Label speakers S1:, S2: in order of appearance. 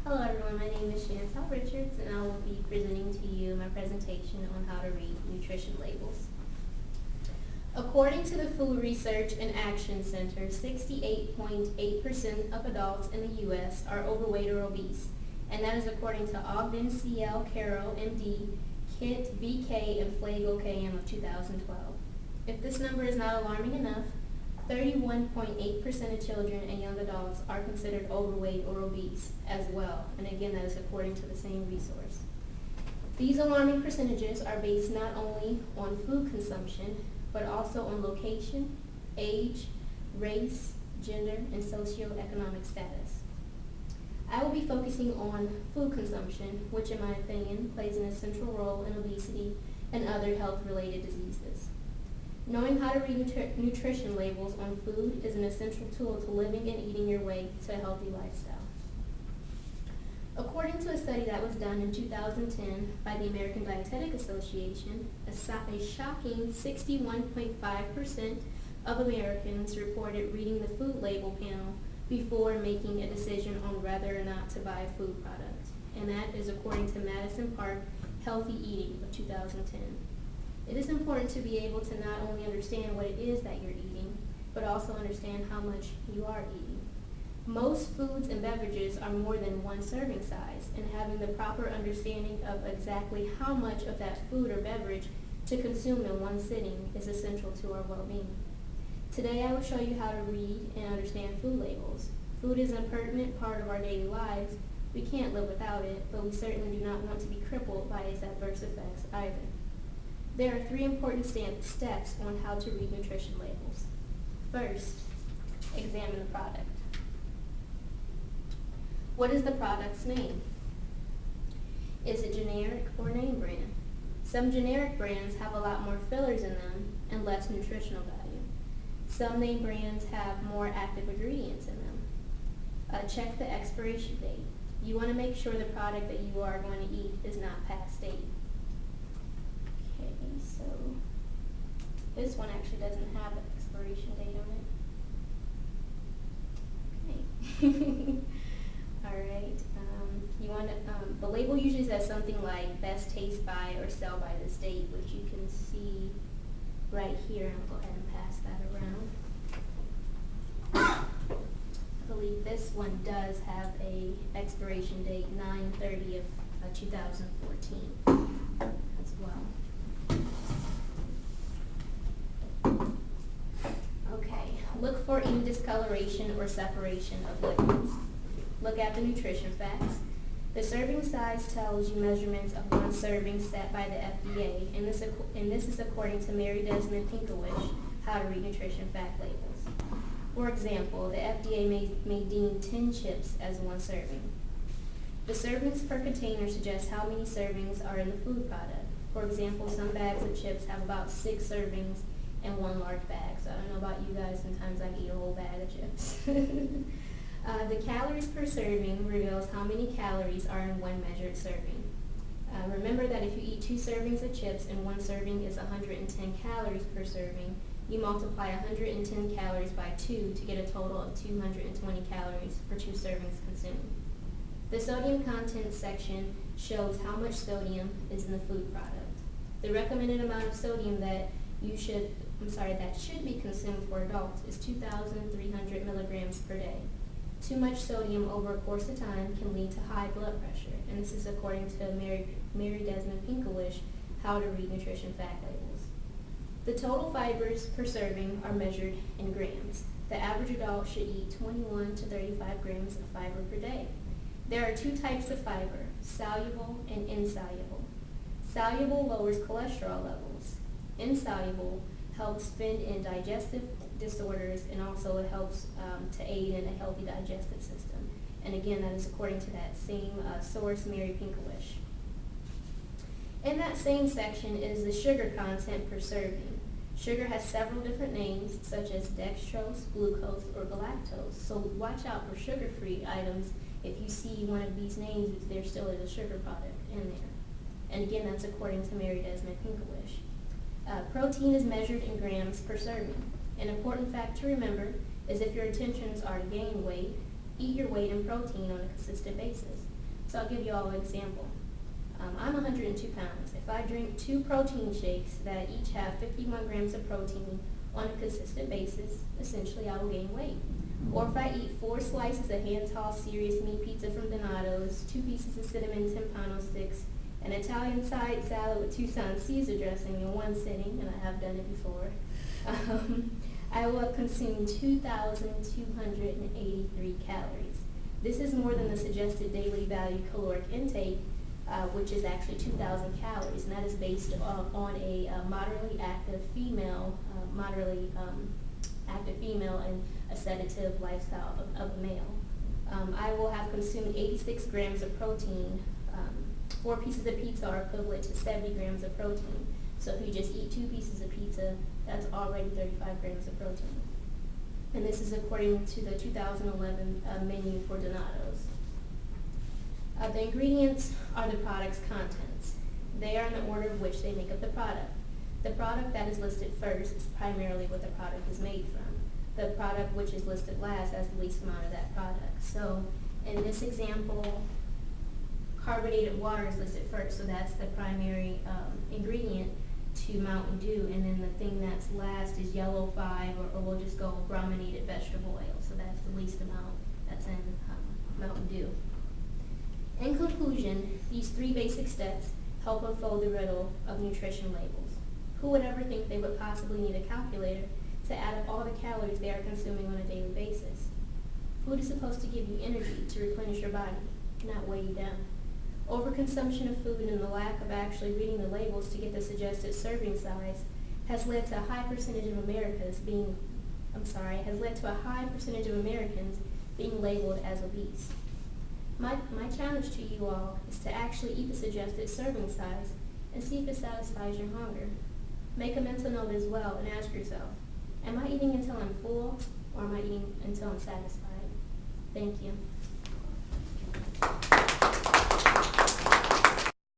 S1: Hello everyone, my name is Chantelle Richards and I will be presenting to you my presentation on how to read nutrition labels. According to the Food Research and Action Center, 68.8% of adults in the U.S. are overweight or obese, and that is according to Ogden C.L. Carroll, M.D., Kent B.K., and Flagel K.M. of 2012. If this number is not alarming enough, 31.8% of children and young adults are considered overweight or obese as well, and again that is according to the same resource. These alarming percentages are based not only on food consumption, but also on location, age, race, gender, and socioeconomic status. I will be focusing on food consumption, which in my opinion plays an essential role in obesity and other health-related diseases. Knowing how to read nutrition labels on food is an essential tool to living and eating your way to a healthy lifestyle. According to a study that was done in 2010 by the American Dietetic Association, a shocking 61.5% of Americans reported reading the food label panel before making a decision on whether or not to buy a food product, and that is according to Madison Park Healthy Eating of 2010. It is important to be able to not only understand what it is that you're eating, but also understand how much you are eating. Most foods and beverages are more than one serving size, and having the proper understanding of exactly how much of that food or beverage to consume in one sitting is essential to our well-being. Today I will show you how to read and understand food labels. Food is an pertinent part of our daily lives. We can't live without it, but we certainly do not want to be crippled by its adverse effects either. There are 3 important steps on how to read nutrition labels. First, examine the product. What is the product's name? Is it generic or name brand? Some generic brands have a lot more fillers in them and less nutritional value. Some name brands have more active ingredients in them. Check the expiration date. You want to make sure the product that you are going to eat is not past date. So this one actually doesn't have an expiration date on it. Okay. All right. You want to, the label usually says something like best taste by or sell by this date, which you can see right here. I'll go ahead and pass that around. I believe this one does have a expiration date 9/30 of 2014 as well. Okay, look for any discoloration or separation of liquids. Look at the nutrition facts. The serving size tells you measurements of one serving set by the FDA, and this is according to Mary Desmond Pinkewish, How to Read Nutrition Fact Labels. For example, the FDA may deem 10 chips as one serving. The servings per container suggest how many servings are in the food product. For example, some bags of chips have about 6 servings in one large bag. So I don't know about you guys, sometimes I eat a whole bag of chips. The calories per serving reveals how many calories are in one measured serving. Remember that if you eat 2 servings of chips and one serving is 110 calories per serving, you multiply 110 calories by 2 to get a total of 220 calories for 2 servings consumed. The sodium content section shows how much sodium is in the food product. The recommended amount of sodium that should be consumed for adults is 2,300 milligrams per day. Too much sodium over a course of time can lead to high blood pressure, and this is according to Mary Desmond Pinkewish, How to Read Nutrition Fact Labels. The total fibers per serving are measured in grams. The average adult should eat 21 to 35 grams of fiber per day. There are 2 types of fiber, soluble and insoluble. Soluble lowers cholesterol levels. Insoluble helps fend in digestive disorders, and also it helps to aid in a healthy digestive system. And again, that is according to that same source, Mary Pinkewish. In that same section is the sugar content per serving. Sugar has several different names, such as dextrose, glucose, or galactose. So watch out for sugar-free items. If you see one of these names, there still is a sugar product in there. And again, that's according to Mary Desmond Pinkewish. Protein is measured in grams per serving. An important fact to remember is if your intentions are to gain weight, Eat your weight in protein on a consistent basis. So I'll give you all an example. I'm 102 pounds. If I drink 2 protein shakes that each have 51 grams of protein on a consistent basis, essentially I will gain weight. Or if I eat 4 slices of hand-tossed serious meat pizza from Donato's, 2 pieces of cinnamon timpano sticks, an Italian side salad with Tucson Caesar dressing in one sitting, and I have done it before, I will have consumed 2,283 calories. This is more than the suggested daily value caloric intake, which is actually 2,000 calories, and that is based on a moderately active female, and a sedative lifestyle of a male. I will have consumed 86 grams of protein. 4 pieces of pizza are equivalent to 70 grams of protein. So if you just eat 2 pieces of pizza, that's already 35 grams of protein. And this is according to the 2011 menu for Donato's. The ingredients are the product's contents. They are in the order of which they make up the product. The product that is listed first is primarily what the product is made from. The product which is listed last has the least amount of that product. So in this example, carbonated water is listed first, so that's the primary ingredient to Mountain Dew, and then the thing that's last is Yellow 5, or we'll just go brominated vegetable oil, so that's the least amount that's in Mountain Dew. In conclusion, these 3 basic steps help unfold the riddle of nutrition labels. Who would ever think they would possibly need a calculator to add up all the calories they are consuming on a daily basis? Food is supposed to give you energy to replenish your body, not weigh you down. Overconsumption of food and the lack of actually reading the labels to get the suggested serving size has led to a high percentage of Americans being labeled as obese. My challenge to you all is to actually eat the suggested serving size and see if it satisfies your hunger. Make a mental note as well and ask yourself, am I eating until I'm full, or am I eating until I'm satisfied? Thank you.